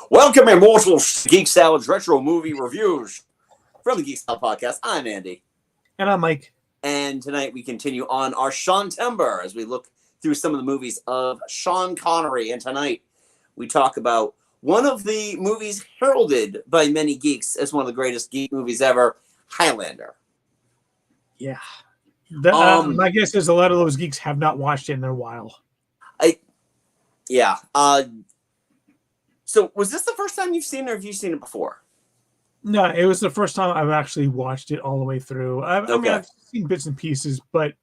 Welcome, immortals, to Geek Salad's retro movie reviews from the Geek Salad Podcast. I'm Andy. And I'm Mike. And tonight we continue on our Seantember as we look through some of the movies of Sean Connery. And tonight we talk about one of the movies heralded by many geeks as one of the greatest geek movies ever, Highlander. Yeah. My guess is a lot of those geeks have not watched it in a while. So was this the first time you've seen it, or have you seen it before? No, it was the first time I've actually watched it all the way through. I mean, I've seen bits and pieces, but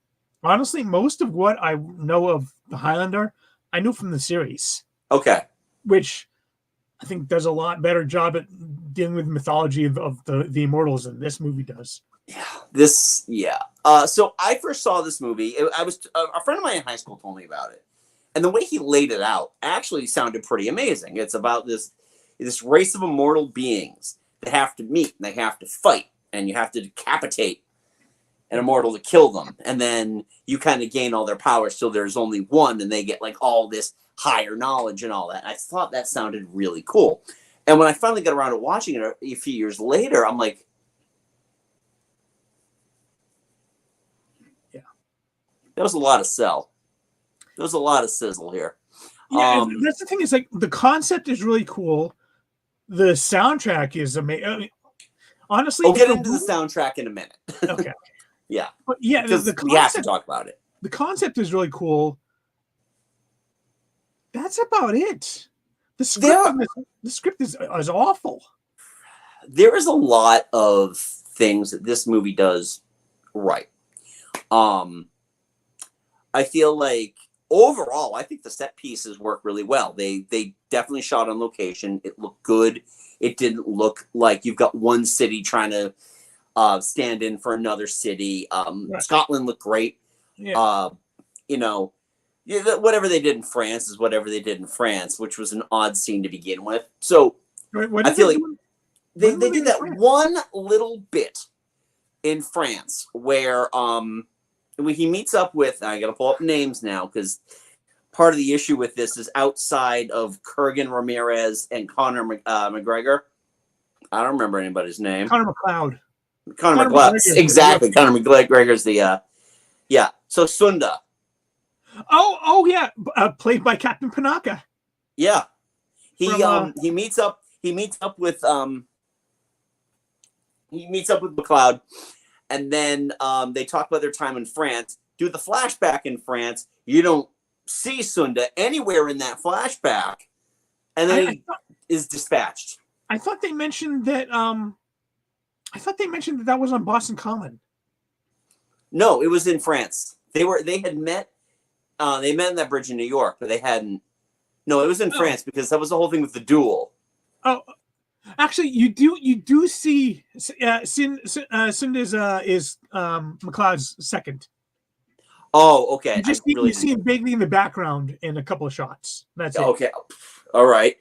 honestly, most of what I know of the Highlander, I knew from the series. Okay. Which I think does a lot better job at dealing with mythology of the immortals than this movie does. So I first saw this movie. I was a friend of mine in high school told me about it. And the way he laid it out actually sounded pretty amazing. It's about this race of immortal beings that have to meet and they have to fight, and you have to decapitate an immortal to kill them. And then you kind of gain all their powers till there's only one, and they get like all this higher knowledge and all that. I thought that sounded really cool. And when I finally got around to watching it a few years later, I'm like, yeah, that was a lot of sell. There's a lot of sizzle here. Yeah, that's the thing. Is like the concept is really cool. The soundtrack is amazing. I mean, honestly, we'll get into the soundtrack in a minute. Okay. Yeah. But yeah, because we have to talk about it. The concept is really cool. That's about it. The script is awful. There is a lot of things that this movie does right. I feel like overall, I think the set pieces work really well. They definitely shot on location. It looked good. It didn't look like you've got one city trying to stand in for another city. Right. Scotland looked great. Yeah. Whatever they did in France is whatever they did in France, which was an odd scene to begin with. So I feel like they did that one little bit in France where he meets up with, I got to pull up names now because part of the issue with this is outside of Kurgan Ramirez and Conor McGregor. I don't remember anybody's name. Conor McLeod. Conor McLeod. Exactly. Conor McGregor's the, So Sunda. Oh yeah. Played by Captain Panaka. Yeah. He meets up with McLeod. And then they talk about their time in France. Do the flashback in France. You don't see Sunda anywhere in that flashback. And then he is dispatched. I thought they mentioned that that was on Boston Common. No, it was in France. They had met. They met in that bridge in New York, but they hadn't. No, it was in France because that was the whole thing with the duel. Oh. Actually, you do see Sunda is McLeod's second. Oh, okay. You see him vaguely in the background in a couple of shots. That's it. Okay, all right.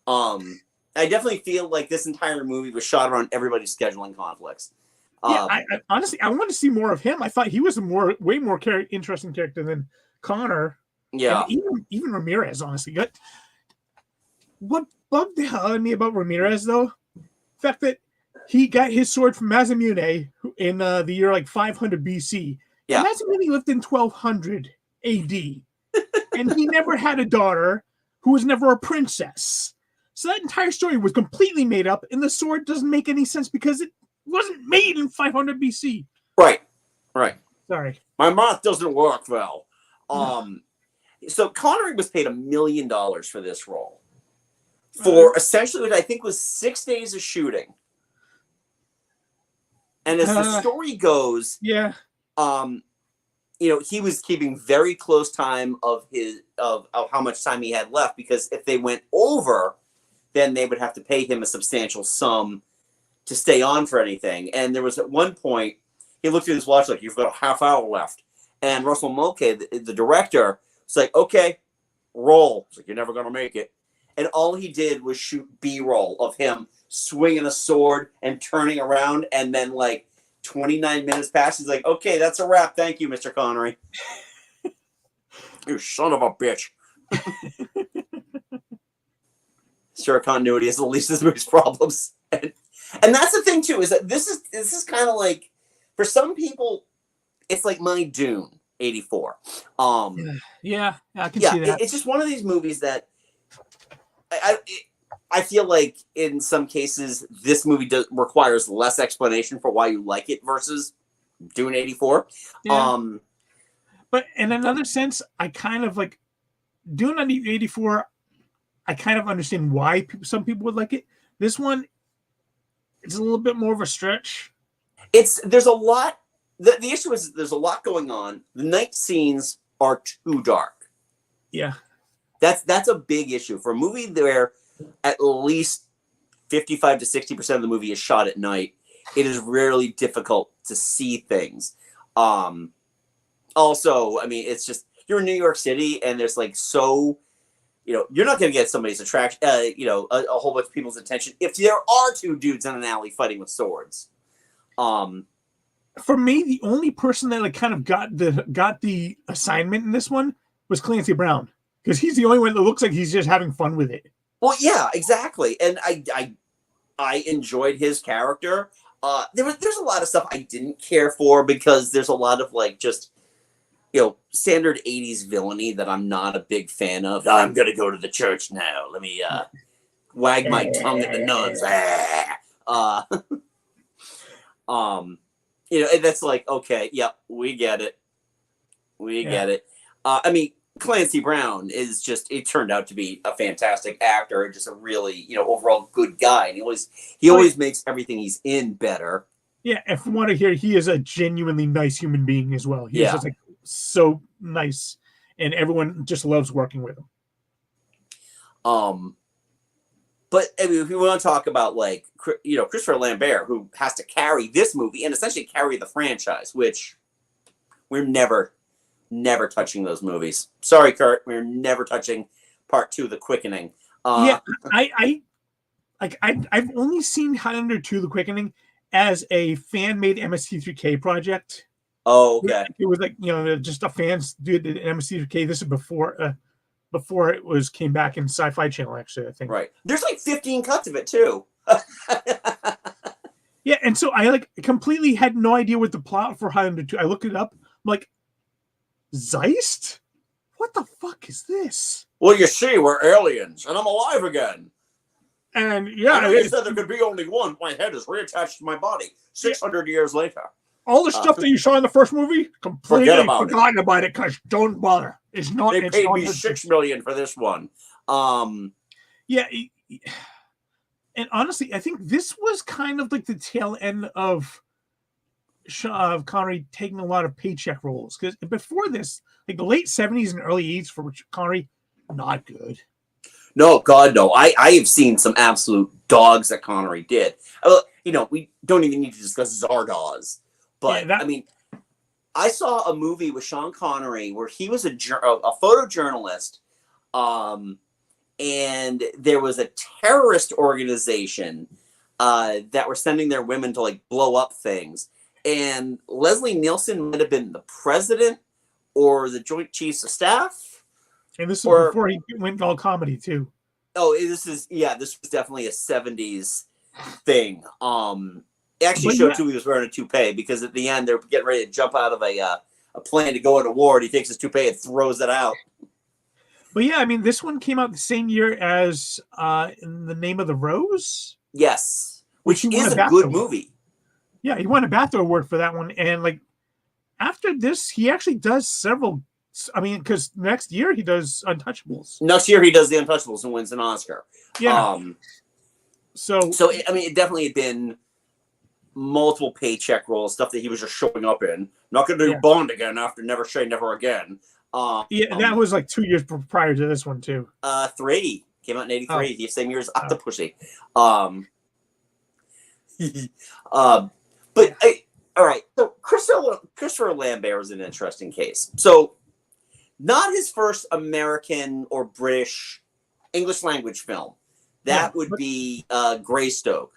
I definitely feel like this entire movie was shot around everybody's scheduling conflicts. I honestly want to see more of him. I thought he was a way more interesting character than Connor. Yeah, and even Ramirez. Honestly, what bugged the hell out of me about Ramirez, though, the fact that he got his sword from Masamune in the year like 500 BC. Yeah. And Masamune lived in 1200 AD. And he never had a daughter who was never a princess. So that entire story was completely made up, and the sword doesn't make any sense because it wasn't made in 500 BC. Right. Sorry. My math doesn't work well. So Connery was paid $1 million for this role. For essentially what I think was 6 days of shooting. And as the story goes, he was keeping very close time of how much time he had left, because if they went over, then they would have to pay him a substantial sum to stay on for anything. And there was at one point, he looked at his watch like, you've got a half hour left. And Russell Mulcahy, the director, was like, okay, roll. He's like, you're never going to make it. And all he did was shoot B-roll of him swinging a sword and turning around. And then, like, 29 minutes passed. He's like, okay, that's a wrap. Thank you, Mr. Connery. You son of a bitch. Sure, continuity is the least of this movie's problems. And that's the thing too, is that this is kind of like, for some people, it's like my Dune '84. Yeah, I can see that. It's just one of these movies that I feel like in some cases this movie requires less explanation for why you like it versus Dune '84. Yeah. But in another sense, I kind of like Dune '84. I kind of understand why some people would like it. This one, it's a little bit more of a stretch. There's a lot. The issue is there's a lot going on. The night scenes are too dark. Yeah. That's a big issue for a movie where at least 55 to 60% of the movie is shot at night. It is rarely difficult to see things. Also, I mean, it's just, you're in New York City and there's like you're not going to get somebody's attraction, a whole bunch of people's attention if there are two dudes in an alley fighting with swords. For me, the only person that like kind of got the assignment in this one was Clancy Brown, because he's the only one that looks like he's just having fun with it. Well, yeah, exactly, and I enjoyed his character. There's a lot of stuff I didn't care for because there's a lot of like just standard '80s villainy that I'm not a big fan of. I'm gonna go to the church now. Let me wag my tongue at the nuns. And that's like, okay, yep, we get it. Get it. I mean, Clancy Brown it turned out to be a fantastic actor and just a really, overall good guy. And he always makes everything he's in better. Yeah, and from what I hear, he is a genuinely nice human being as well. He's just like so nice, and everyone just loves working with him. But I mean, if we want to talk about like Christopher Lambert, who has to carry this movie and essentially carry the franchise, which we're never touching those movies. Sorry, Kurt, we're never touching Part 2, The Quickening. I've only seen Highlander 2, The Quickening as a fan-made MST3K project. Oh, okay. It was like just a fans did the MST3K. This is before it came back in Sci-Fi Channel, actually, I think. Right. There's like 15 cuts of it too. Yeah, and so I like completely had no idea what the plot for Highlander 2. I looked it up. I'm like, Zeist? What the fuck is this? Well, you see, we're aliens, and I'm alive again. And yeah, I said there could be only one. My head is reattached to my body 600 years later. All the stuff that you saw in the first movie, completely forgotten about it because don't bother. It's not. They paid me $6 million for this one. Yeah, and honestly, I think this was kind of like the tail end of Connery taking a lot of paycheck roles, because before this, like the late '70s and early '80s for Connery, not good. No, God, no. I have seen some absolute dogs that Connery did. We don't even need to discuss Zardoz. But, I mean, I saw a movie with Sean Connery where he was a photojournalist, and there was a terrorist organization that were sending their women to, like, blow up things. And Leslie Nielsen might have been the president or the Joint Chiefs of Staff. And this was before he went all comedy, too. Oh, this was definitely a 70s thing. It actually showed too he was wearing a toupee, because at the end they're getting ready to jump out of a plane to go into war, and he takes his toupee and throws it out. But yeah, I mean, this one came out the same year as In the Name of the Rose. Yes, which is a good movie. Yeah, he won a BAFTA award for that one, and like after this, he actually does several. I mean, because next year he does Untouchables. Next year he does The Untouchables and wins an Oscar. Yeah. So I mean, it definitely had been multiple paycheck roles, stuff that he was just showing up in. Not going to do Bond again after Never Say Never Again. That was like 2 years prior to this one too. 3 came out in '83, the same year as Octopussy. But all right. So Christopher Lambert is an interesting case. So, not his first American or British English language film. That would be Greystoke.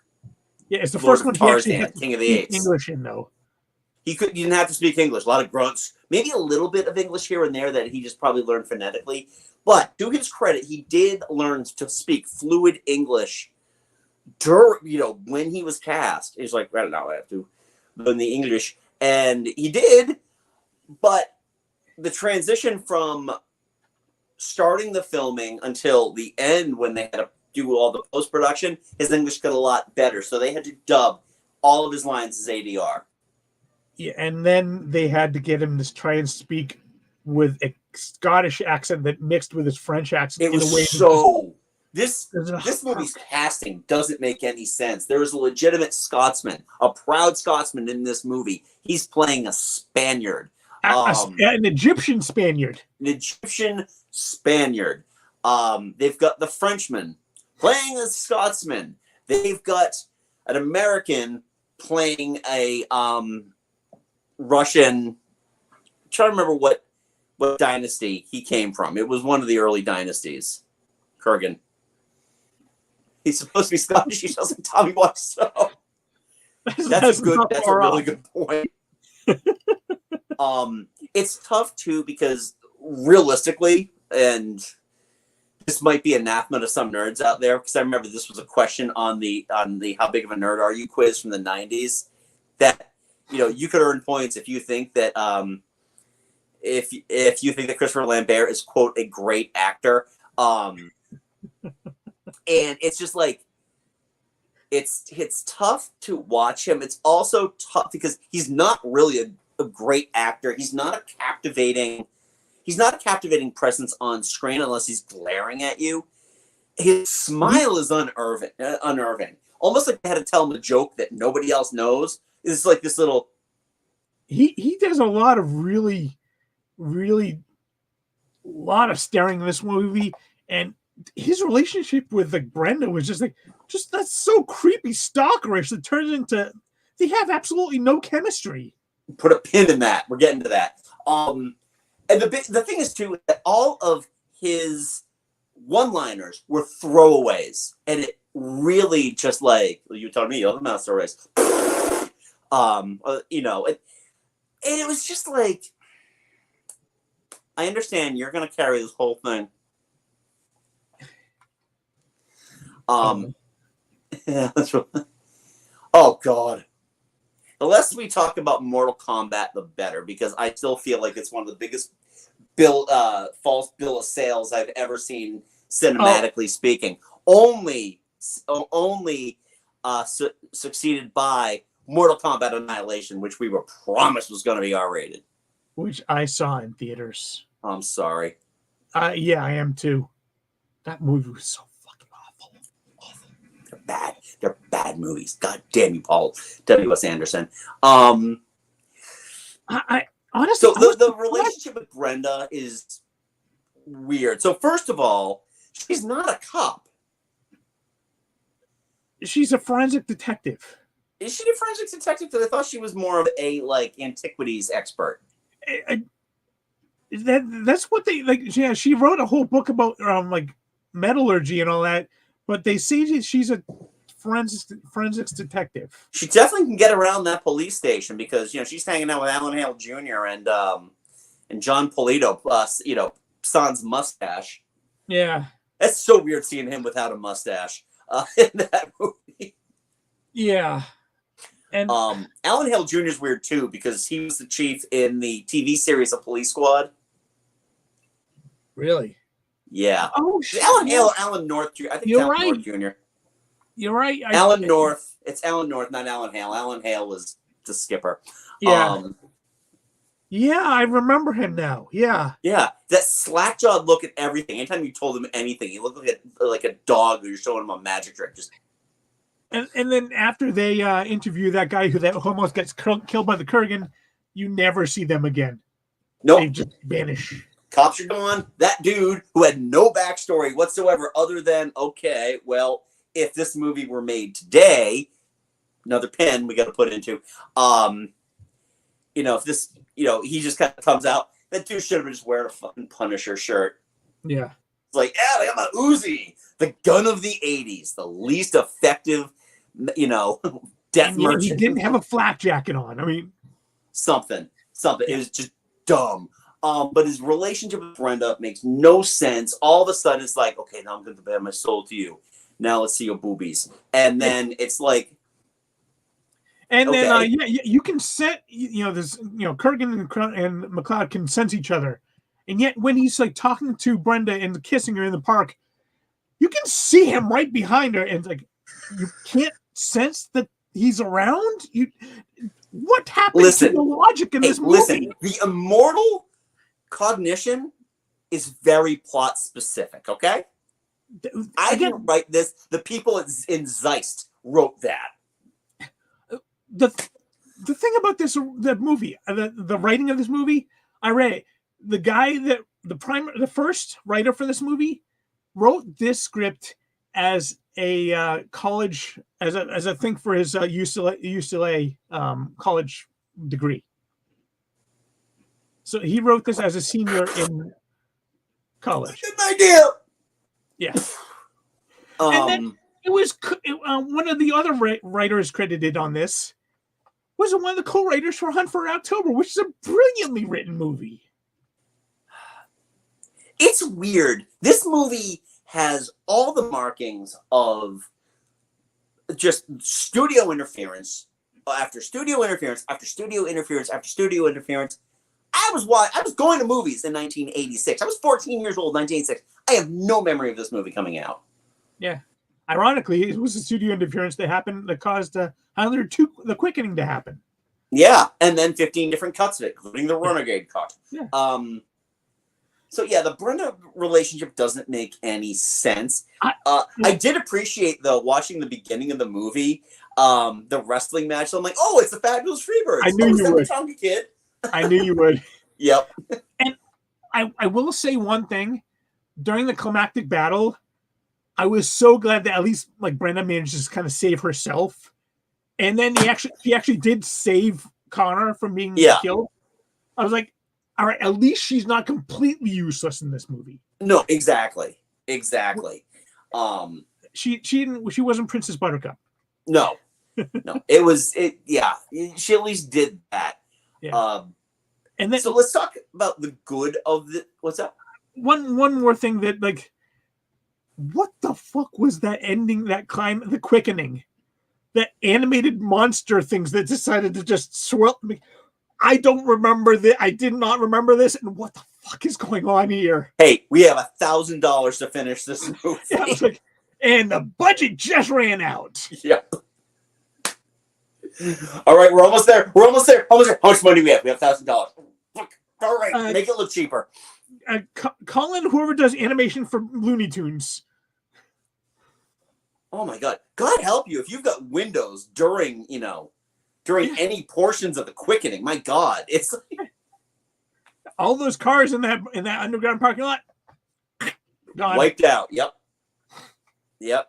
Yeah, it's the first one he actually had King of the Apes. English in, though. He didn't have to speak English. A lot of grunts, maybe a little bit of English here and there that he just probably learned phonetically. But to his credit, he did learn to speak fluid English when he was cast. He's like, well, now I have to learn the English. And he did, but the transition from starting the filming until the end when they had to do all the post-production, his English got a lot better. So they had to dub all of his lines as ADR. Yeah, and then they had to get him to try and speak with a Scottish accent that mixed with his French accent. It was so... This movie's casting doesn't make any sense. There is a legitimate Scotsman, a proud Scotsman in this movie. He's playing a Spaniard. An Egyptian Spaniard. An Egyptian Spaniard. They've got the Frenchman playing a Scotsman. They've got an American playing a Russian. I'm trying to remember what dynasty he came from. It was one of the early dynasties. Kurgan. He's supposed to be Scottish. He doesn't Tommy Wiseau. That's a really good point. It's tough too because realistically, and this might be anathema to some nerds out there, because I remember this was a question on the how big of a nerd are you quiz from the 90s, that you could earn points if you think that if you think that Christopher Lambert is, quote, a great actor. And it's just like it's tough to watch him. It's also tough because he's not really a great actor. He's not a captivating presence on screen unless he's glaring at you. His smile is unnerving. Almost like they had to tell him a joke that nobody else knows. It's like this little... He does a lot of really, really lot of staring in this movie, and his relationship with Brenda was just that's so creepy, stalkerish. It turns into they have absolutely no chemistry. Put a pin in that. We're getting to that. And the thing is too that all of his one-liners were throwaways, and it really just like you told me, the master race. And it was just like, I understand you're gonna carry this whole thing. Yeah, that's right. Oh God. The less we talk about Mortal Kombat, the better, because I still feel like it's one of the biggest false bill of sales I've ever seen, cinematically speaking. Only succeeded by Mortal Kombat Annihilation, which we were promised was going to be R-rated. Which I saw in theaters. I'm sorry. Yeah, I am too. That movie was so fucking awful. They're bad. They're bad movies. God damn you, Paul W.S. Anderson. I honestly... So the relationship with Brenda is weird. So first of all, she's not a cop. She's a forensic detective. Is she a forensic detective? Because I thought she was more of a antiquities expert. That's what they like. Yeah, she wrote a whole book about metallurgy and all that. But they say that she's a forensics detective. She definitely can get around that police station because she's hanging out with Alan Hale Jr. and John Polito plus sans mustache. Yeah, that's so weird seeing him without a mustache in that movie. Yeah. And Alan Hale Jr. is weird too because he was the chief in the TV series of Police Squad. Really? Yeah. Oh, Alan Hale, Alan North Jr. I think You're it's Alan right. North Jr. You're right. Alan North. It's Alan North, not Alan Hale. Alan Hale was the skipper. Yeah. Yeah, I remember him now. Yeah. Yeah. That slack-jawed look at everything. Anytime you told him anything, he looked like a dog who you're showing him a magic trick. Just... And then after they interview that guy who almost gets killed by the Kurgan, you never see them again. Nope. They just vanish. Cops are gone. That dude who had no backstory whatsoever other than, okay, well, if this movie were made today, another pin we got to put into, if this, he just kind of comes out, that dude should have been just wearing a fucking Punisher shirt. Yeah. It's like, yeah, I got my Uzi, the gun of the 80s, the least effective, death merchant. He didn't have a flak jacket on. I mean, something. It was just dumb. But his relationship with Brenda makes no sense. All of a sudden, it's like, okay, now I'm going to bare my soul to you. Now let's see your boobies. And then it's like, and okay. then you can set this Kurgan and McLeod can sense each other, and yet when he's like talking to Brenda and kissing her in the park, you can see him right behind her, and like you can't sense that he's around. What happened to the logic in this movie? Listen, the immortal cognition is very plot specific, okay? I didn't write this. The people in Zeist wrote that. The thing about that movie, the writing of this movie, I read it. The guy that the first writer for this movie wrote this script as a college as a thing for his UCLA college degree. So he wrote this as a senior in college. Good idea. Yeah. And then it was one of the other writers credited on this was one of the co-writers for Hunt for October, which is a brilliantly written movie. It's weird. This movie has all the markings of just studio interference after studio interference after studio interference after studio interference. I was going to movies in 1986. I was 14 years old, 1986. I have no memory of this movie coming out. Yeah. Ironically, it was the studio interference that caused Highlander 2, The Quickening to happen. Yeah, and then 15 different cuts of it, including the Renegade cut. Yeah. So yeah, the Brenda relationship doesn't make any sense. I did appreciate though watching the beginning of the movie, the wrestling match. So I'm like, oh, it's the Fabulous Freebirds. I knew you would. Tonga Kid. I knew you would. Yep. And I will say one thing: during the climactic battle, I was so glad that at least like Brenda managed to kind of save herself, and then he actually did save Connor from being killed. I was like, all right, at least she's not completely useless in this movie. No, exactly. She wasn't Princess Buttercup. No. Yeah. She at least did that. Yeah. And then, so let's talk about the good of the. What's up? One more thing that like, what the fuck was that ending? The Quickening, that animated monster things that decided to just swirl me. I don't remember that. I did not remember this. And what the fuck is going on here? Hey, we have $1,000 to finish this movie. Yeah, I was like, and the budget just ran out. Yep. All right, we're almost there. How much money do we have? We have $1,000. All right, make it look cheaper. Colin, whoever does animation for Looney Tunes. Oh my God! God help you if you've got windows during any portions of the Quickening. My God, it's like... all those cars in that underground parking lot gone. Wiped out. Yep.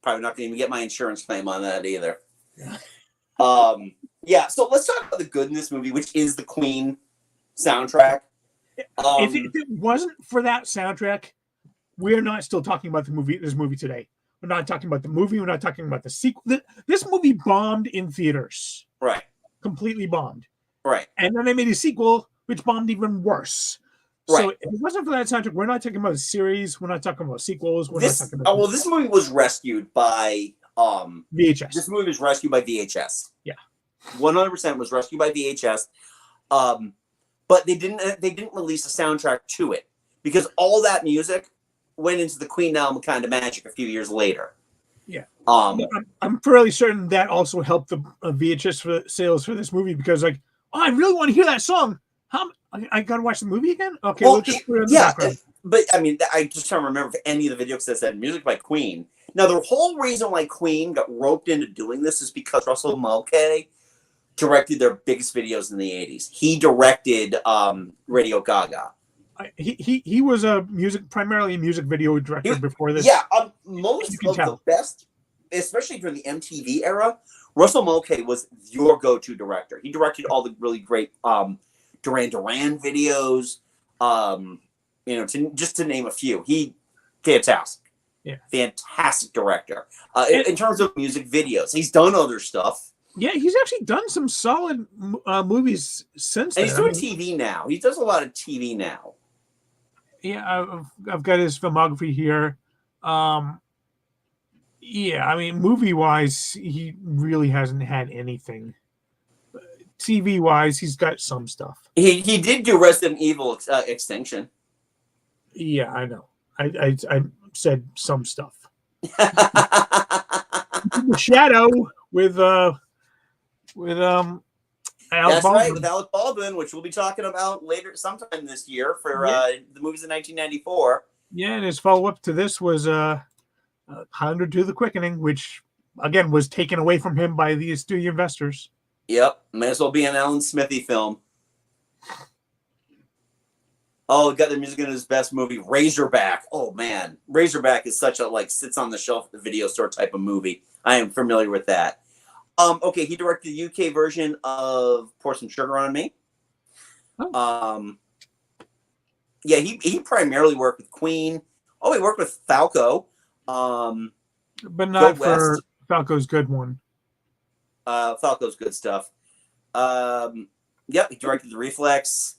Probably not going to even get my insurance claim on that either. Yeah. So let's talk about the good in this movie, which is the Queen soundtrack. If it wasn't for that soundtrack, we're not still talking about this movie today. We're not talking about the movie. We're not talking about the sequel. This movie bombed in theaters. Right. Completely bombed. Right. And then they made a sequel, which bombed even worse. Right. So if it wasn't for that soundtrack, we're not talking about a series. We're not talking about sequels. This movie was rescued by VHS. This movie was rescued by VHS. Yeah. 100% was rescued by VHS. But they didn't release a soundtrack to it because all that music went into the Queen album Kind of Magic a few years later. Yeah. I'm fairly certain that also helped the VHS sales for this movie because like, oh, I really want to hear that song. I gotta watch the movie again? Okay, well, we'll just put it in the background. But I mean, I just trying to remember if any of the videos that said music by Queen. Now, the whole reason why Queen got roped into doing this is because Russell Mulcahy directed their biggest videos in the 80s. He directed Radio Gaga. He was primarily a music video director before this. Yeah, most of the best, especially during the MTV era, Russell Mulcahy was your go-to director. He directed all the really great Duran Duran videos, just to name a few. Fantastic. Yeah. Fantastic director. In terms of music videos, he's done other stuff. Yeah, he's actually done some solid movies since And then. he's doing TV now. He does a lot of TV now. Yeah, I've got his filmography here. Um, yeah, I mean, movie wise, he really hasn't had anything. TV wise, he's got some stuff. He did do Resident Evil Extinction. Yeah, I know. I said some stuff. The Shadow with Alec That's Baldwin. right, with Alec Baldwin, which we'll be talking about later, sometime this year for the movies in 1994. Yeah, and his follow up to this was Highlander to the Quickening, which again was taken away from him by the studio investors. Yep, may as well be an Alan Smithy film. Oh, got the music in his best movie, Razorback. Oh man, Razorback is such a sits on the shelf at the video store type of movie. I am familiar with that. Okay, he directed the UK version of Pour Some Sugar on Me. Oh. Yeah, he primarily worked with Queen. Oh, he worked with Falco. But not for Falco's good one. Falco's good stuff. Yep, he directed The Reflex.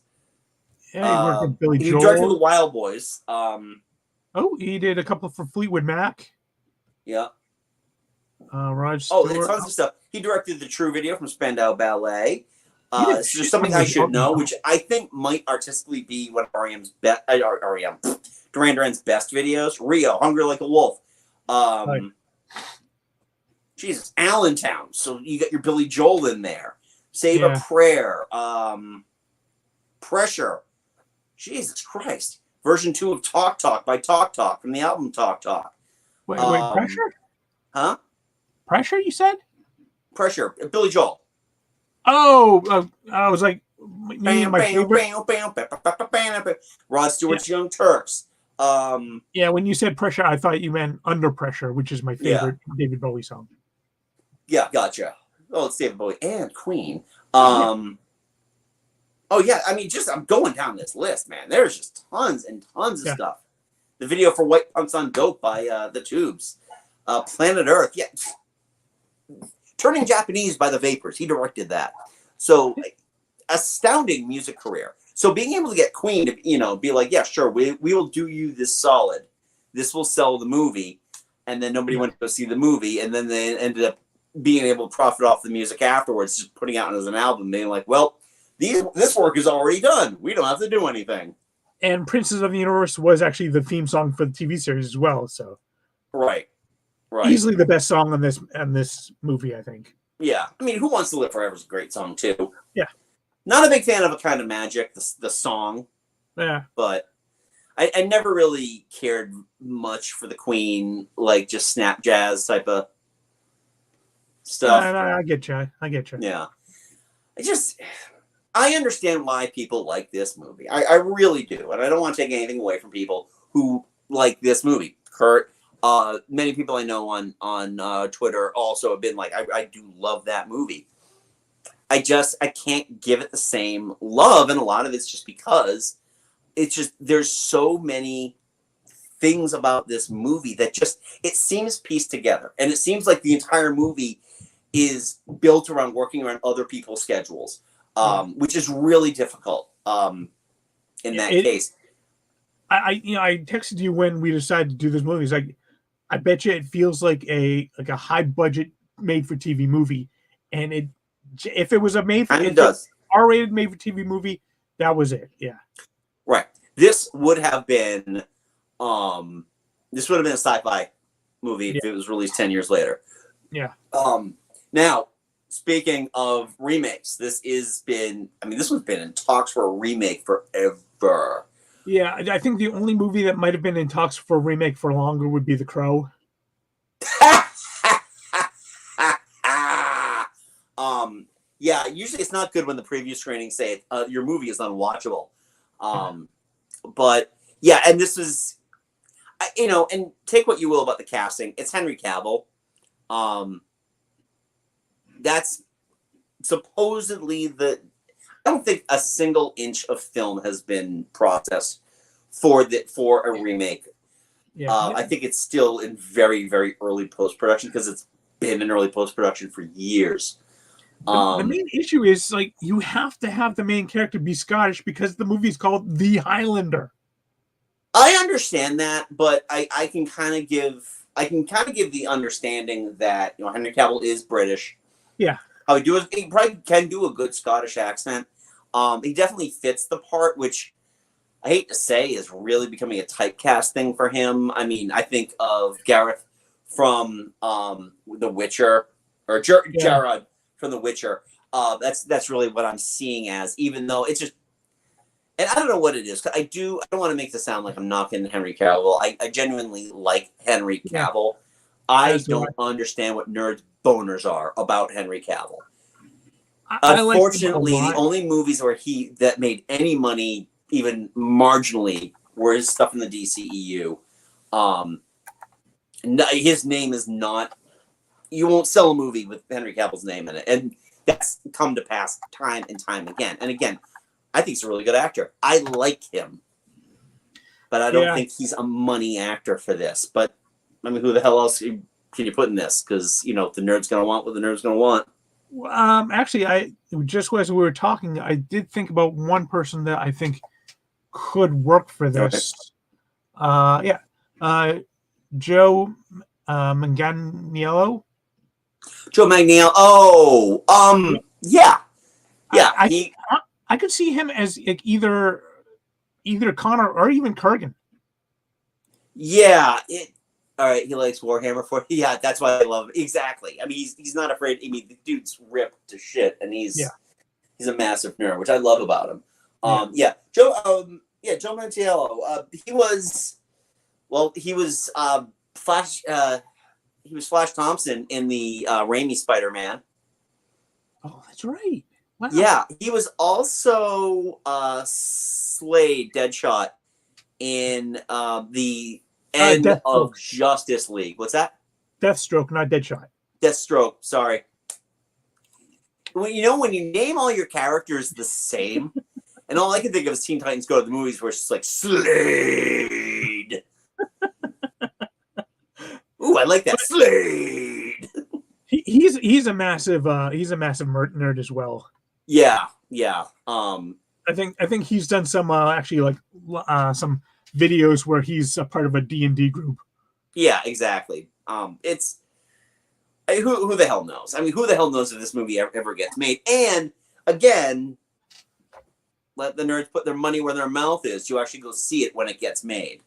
Yeah, he worked with Billy Joel. He directed The Wild Boys. Oh, he did a couple for Fleetwood Mac. Yeah. Rod Stewart. Oh, tons of stuff. He directed the True video from Spandau Ballet. There's something I should know, which I think might artistically be one of Duran Duran's best videos. Rio, Hungry Like a Wolf. Right. Jesus, Allentown. So you got your Billy Joel in there. Save a Prayer. Pressure. Jesus Christ. Version 2 of Talk Talk by Talk Talk from the album Talk Talk. Wait, Pressure? Huh? Pressure, you said? Pressure. Billy Joel. Oh, I was like, Rod Stewart's Young Turks. Yeah, when you said Pressure, I thought you meant Under Pressure, which is my favorite David Bowie song. Yeah, gotcha. Oh, it's David Bowie and Queen. Oh yeah, I mean, I'm going down this list, man. There's just tons and tons of stuff. The video for White Punks on Dope by The Tubes. Planet Earth, yeah. Turning Japanese by The Vapors. He directed that. So, astounding music career. So being able to get Queen to, be like, yeah, sure, we will do you this solid. This will sell the movie. And then nobody went to go see the movie. And then they ended up being able to profit off the music afterwards, just putting out as an album, being like, well, this work is already done. We don't have to do anything. And Princes of the Universe was actually the theme song for the TV series as well. So right. Easily the best song on this movie, I think. Yeah. I mean, Who Wants to Live Forever is a great song, too. Yeah. Not a big fan of A Kind of Magic, the song. Yeah. But I never really cared much for the Queen, just snap jazz type of stuff. I get you. Yeah. I understand why people like this movie. I really do. And I don't want to take anything away from people who like this movie. Kurt, many people I know on Twitter also have been like, I do love that movie. I can't give it the same love, and a lot of it's just because there's so many things about this movie that it seems pieced together, and it seems like the entire movie is built around working around other people's schedules, which is really difficult in that case. I texted you when we decided to do this movie. It's like, I bet you it feels like a high budget made for TV movie, and if it was a R-rated made for TV movie, that was it. Yeah, right. This would have been a sci-fi movie if it was released 10 years later. Yeah. Now, speaking of remakes, this one's been in talks for a remake forever. Yeah, I think the only movie that might have been in talks for a remake for longer would be The Crow. Yeah, usually it's not good when the preview screenings say your movie is unwatchable. But yeah, and this was, and take what you will about the casting. It's Henry Cavill. That's supposedly I don't think a single inch of film has been processed for a remake. Yeah, I think it's still in very, very early post-production because it's been in early post-production for years. The main issue is like you have to have the main character be Scottish because the movie is called The Highlander. I understand that, but I can kind of give the understanding that Henry Cavill is British. Yeah. How he probably can do a good Scottish accent. He definitely fits the part, which I hate to say is really becoming a typecast thing for him. I mean, I think of Gareth from The Witcher, or Gerard from The Witcher. That's really what I'm seeing as, even though it's just, and I don't know what it is. I don't want to make this sound like I'm knocking Henry Cavill. I genuinely like Henry Cavill. I don't understand what nerds boners are about Henry Cavill. Unfortunately, the only movies where that made any money, even marginally, were his stuff in the DCEU. His name is not. You won't sell a movie with Henry Cavill's name in it, and that's come to pass time and time again. And again, I think he's a really good actor. I like him, but I don't think he's a money actor for this. But I mean, who the hell else can you put in this? Because the nerd's gonna want what the nerd's gonna want. Actually, I just as we were talking, I did think about one person that I think could work for this. Okay. Joe Manganiello. Joe Manganiello. Oh, yeah. I could see him as like either Connor or even Kurgan. Yeah. All right, he likes Warhammer 40. Yeah, that's why I love him. Exactly. I mean, he's not afraid. I mean, the dude's ripped to shit, and he's a massive nerd, which I love about him. Joe Manganiello. He was Flash. He was Flash Thompson in the Raimi Spider-Man. Oh, that's right. Wow. Yeah, he was also Slade, Deadshot, in the end of Justice League. What's that? Deathstroke, not Deadshot. Deathstroke. Sorry. When you name all your characters the same, and all I can think of is Teen Titans Go to the movies, where it's just like Slade. Ooh, I like that Slade. He's a massive nerd as well. Yeah. I think he's done some some videos where he's a part of a D&D group. Yeah, exactly. It's who the hell knows? I mean, who the hell knows if this movie ever gets made? And again, let the nerds put their money where their mouth is to actually go see it when it gets made.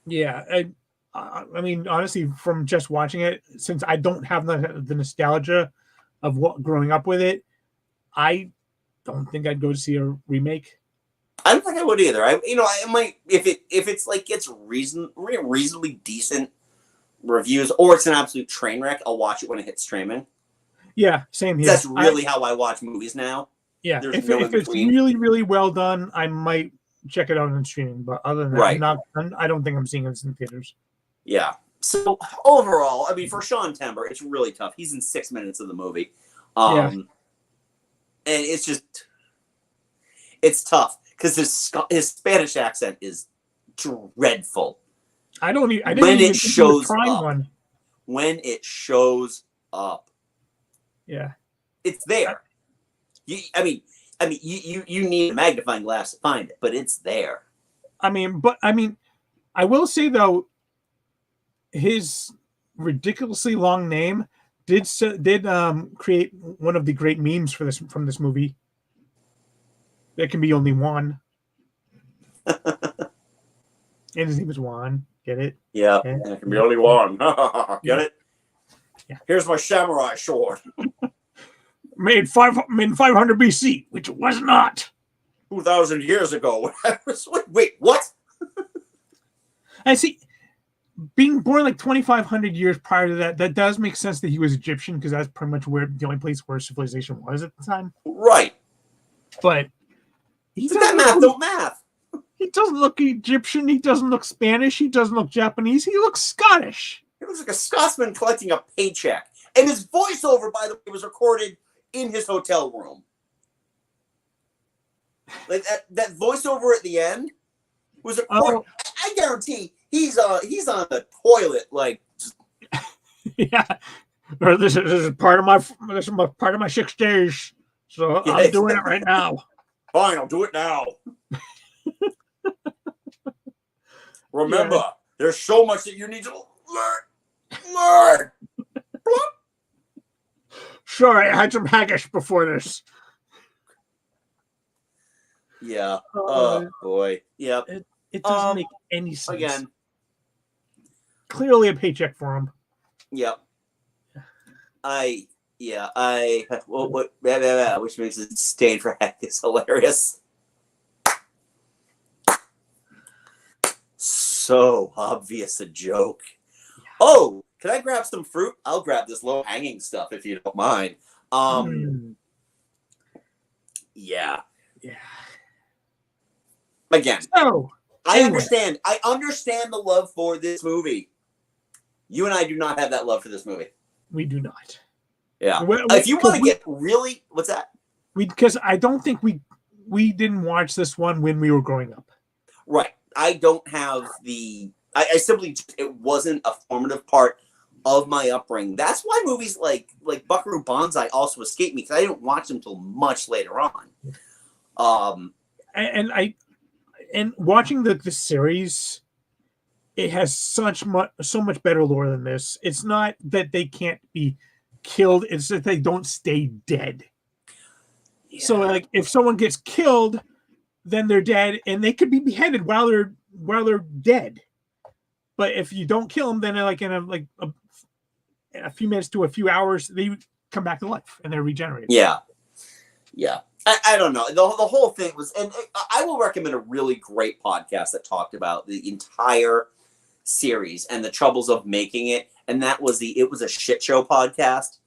Yeah, I mean, honestly, from just watching it, since I don't have the nostalgia of growing up with it, I don't think I'd go to see a remake. I don't think I would either. I might if it's like gets reasonably decent reviews, or it's an absolute train wreck. I'll watch it when it hits streaming. Yeah, same here. That's really how I watch movies now. Yeah, if it's really, really well done, I might check it out on streaming. But other than that, I don't think I'm seeing it in theaters. Yeah. So overall, I mean, for Seantember, it's really tough. He's in 6 minutes of the movie, and it's tough because his Spanish accent is dreadful. When it shows up, yeah, it's there. You need a magnifying glass to find it, but it's there. I will say though, his ridiculously long name did create one of the great memes from this movie. There can be only one. And his name is Juan. Get it? Yeah. And there can be only one. Get it? Yeah. Here's my samurai sword. Made 500 BC, which it was not. 2,000 years ago. Wait, what? I see. Being born like 2,500 years prior to that does make sense that he was Egyptian, because that's pretty much the only place where civilization was at the time. Right. But math. He doesn't look Egyptian. He doesn't look Spanish. He doesn't look Japanese. He looks Scottish. He looks like a Scotsman collecting a paycheck. And his voiceover, by the way, was recorded in his hotel room. Like that voiceover at the end was recorded. I guarantee he's on the toilet, like. Yeah, Or this is part of my 6 days. So Yeah, I'm doing it right now. Fine, I'll do it now. Remember, there's so much that you need to learn. Sorry, I had some haggis before this. Yeah. Oh boy. Yep. It doesn't make any sense. Again. Clearly a paycheck for him. Yep. Which makes it stain for heck is hilarious. So obvious a joke. Oh, can I grab some fruit? I'll grab this low hanging stuff if you don't mind. Yeah. Again. So I understand the love for this movie. You and I do not have that love for this movie. We do not. Yeah. If you want to get really, what's that? Because I don't think we didn't watch this one when we were growing up. Right. I don't have I simply, it wasn't a formative part of my upbringing. That's why movies like Buckaroo Banzai also escaped me, because I didn't watch them until much later on. And watching the series, it has so much better lore than this. It's not that they can't be killed, it's that they don't stay dead. Yeah. So like if someone gets killed, then they're dead, and they could be beheaded while they're dead. But if you don't kill them, then in a few minutes to a few hours, they come back to life and they're regenerated. Yeah. I don't know. The whole thing was, and I will recommend a really great podcast that talked about the entire series and the troubles of making it. And that was It Was a Shit Show podcast,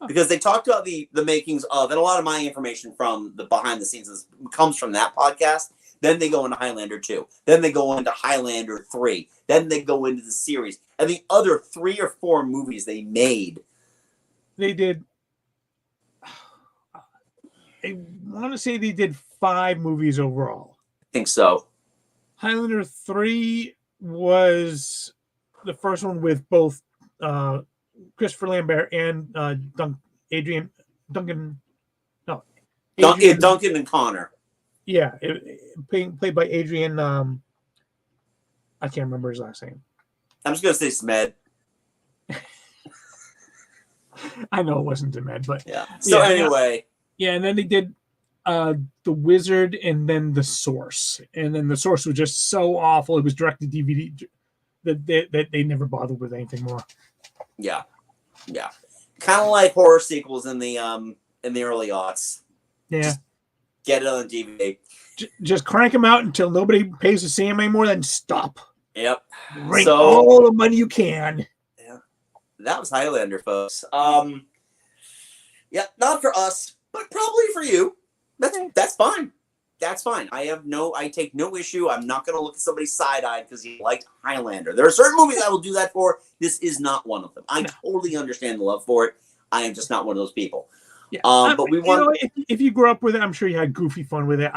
because they talked about the makings of, and a lot of my information from the behind the scenes comes from that podcast. Then they go into Highlander 2. Then they go into Highlander 3. Then they go into the series. And the other 3 or 4 movies they made. They did. I want to say they did 5 movies overall. I think so. Highlander 3 was the first one with both Christopher Lambert and Duncan and Connor. Yeah, played by Adrian. I can't remember his last name. I'm just gonna say Smed. I know it wasn't Smed, but yeah. So anyway, and then they did The Wizard, and then The Source, and then The Source was just so awful. It was direct to DVD that they never bothered with anything more. Yeah. Kind of like horror sequels in the early aughts. Yeah. Just get it on DVD. Just crank them out until nobody pays to see them anymore, then stop. Yep. Bring all the money you can. Yeah. That was Highlander, folks. Yeah, not for us, but probably for you. That's fine. That's fine. I take no issue. I'm not going to look at somebody side-eyed because he liked Highlander. There are certain movies I will do that for. This is not one of them. I totally understand the love for it. I am just not one of those people. Yeah. But we want. If you grew up with it, I'm sure you had goofy fun with it.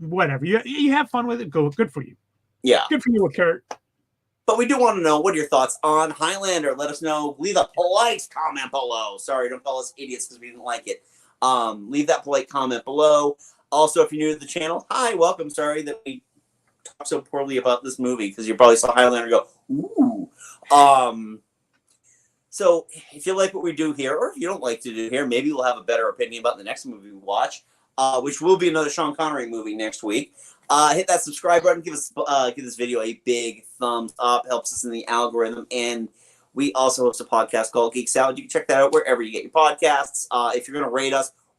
Whatever. You have fun with it. Good for you. Yeah. Good for you, Kurt. But we do want to know what are your thoughts on Highlander. Let us know. Leave a polite comment below. Sorry, don't call us idiots because we didn't like it. Leave that polite comment below. Also, if you're new to the channel, hi, welcome. Sorry that we talked so poorly about this movie, because you probably saw Highlander and go, ooh. So if you like what we do here, or if you don't like to do here, maybe we'll have a better opinion about the next movie we watch, which will be another Sean Connery movie next week. Hit that subscribe button. Give this video a big thumbs up. Helps us in the algorithm. And we also host a podcast called Geek Salad. You can check that out wherever you get your podcasts. If you're going to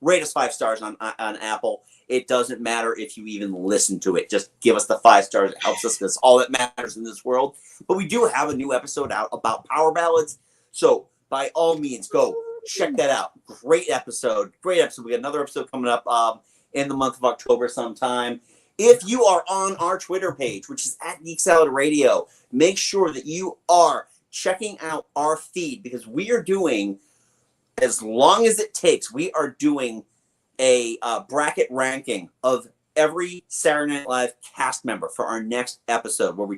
rate us 5 stars on Apple. It doesn't matter if you even listen to it. Just give us the 5 stars. It helps us, because all that matters in this world. But we do have a new episode out about power ballads. So by all means, go check that out. Great episode. We got another episode coming up in the month of October sometime. If you are on our Twitter page, which is at Geek Salad Radio, make sure that you are checking out our feed, because we are doing, as long as it takes, we are doing a bracket ranking of every Saturday Night Live cast member for our next episode, where we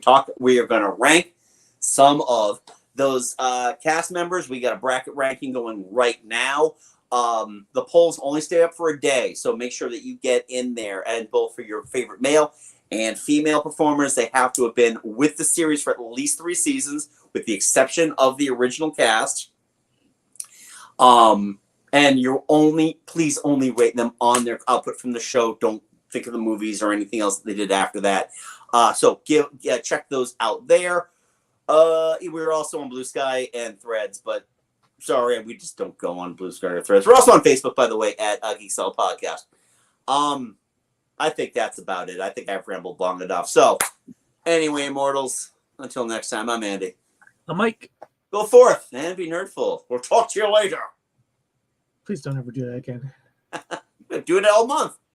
are going to rank some of those cast members. We got a bracket ranking going right now. The polls only stay up for a day, so make sure that you get in there. And both for your favorite male and female performers, they have to have been with the series for at least 3 seasons, with the exception of the original cast. And you're please only rate them on their output from the show. Don't think of the movies or anything else that they did after that. So check those out there. We're also on Blue Sky and Threads, but sorry, we just don't go on Blue Sky or Threads. We're also on Facebook, by the way, at Geek Podcast. I think that's about it. I think I've rambled long enough. So, anyway, immortals, until next time, I'm Andy. I'm Mike. Go forth and be nerdful. We'll talk to you later. Please don't ever do that again. Do it all month.